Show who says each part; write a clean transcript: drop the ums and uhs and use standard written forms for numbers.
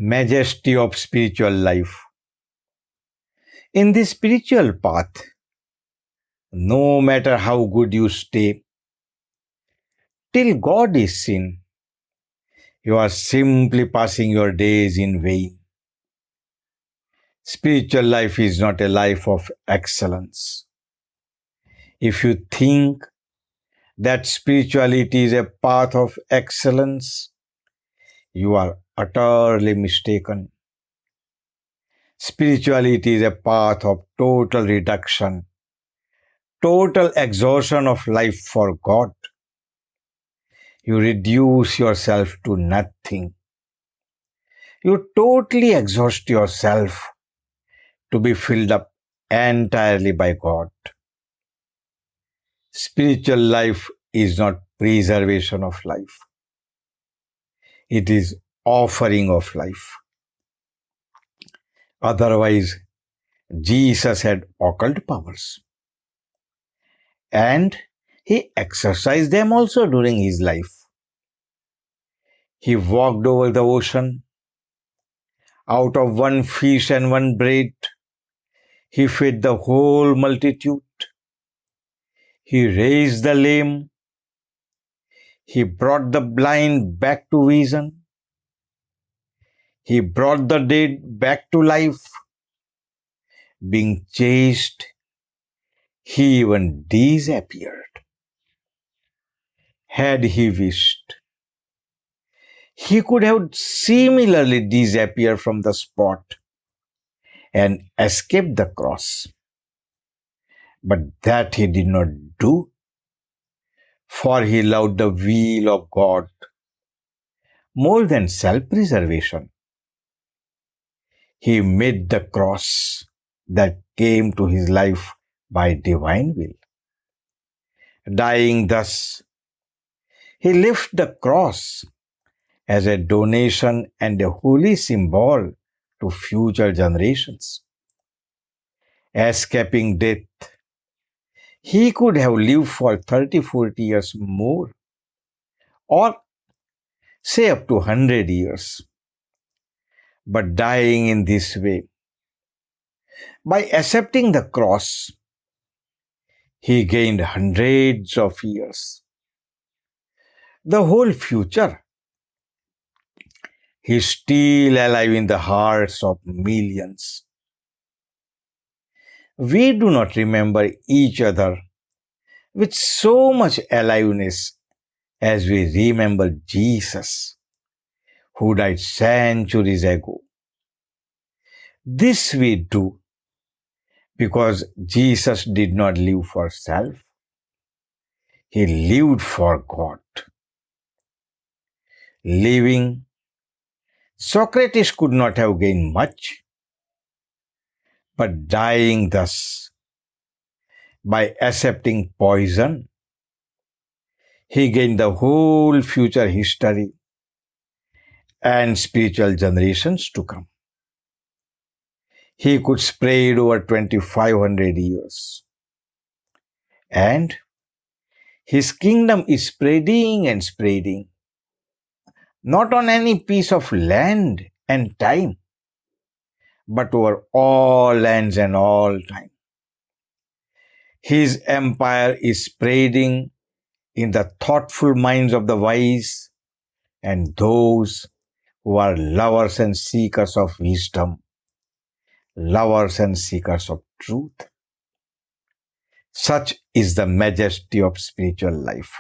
Speaker 1: Majesty of spiritual life. In this spiritual path, no matter how good you stay, till God is seen, you are simply passing your days in vain. Spiritual life is not a life of excellence. If you think that spirituality is a path of excellence, you are utterly mistaken. Spirituality is a path of total reduction, total exhaustion of life for God. You reduce yourself to nothing. You totally exhaust yourself to be filled up entirely by God. Spiritual life is not preservation of life. It is offering of life. Otherwise, Jesus had occult powers. And he exercised them also during his life. He walked over the ocean. Out of one fish and one bread, he fed the whole multitude. He raised the lame. He brought the blind back to vision. He brought the dead back to life. Being chased, he even disappeared. Had he wished, he could have similarly disappeared from the spot and escaped the cross. But that he did not do, for he loved the will of God more than self-preservation. He made the cross that came to his life by divine will. Dying thus, he left the cross as a donation and a holy symbol to future generations. Escaping death, he could have lived for 30-40 years more, or say up to 100 years. But dying in this way, by accepting the cross, he gained hundreds of years. The whole future. He is still alive in the hearts of millions. We do not remember each other with so much aliveness as we remember Jesus, who died centuries ago. This we do because Jesus did not live for self. He lived for God. Living, Socrates could not have gained much, but dying thus, by accepting poison, he gained the whole future history and spiritual generations to come. He could spread over 2,500 years. And his kingdom is spreading and spreading, not on any piece of land and time, but over all lands and all time. His empire is spreading in the thoughtful minds of the wise and those who are lovers and seekers of wisdom, lovers and seekers of truth. Such is the majesty of spiritual life.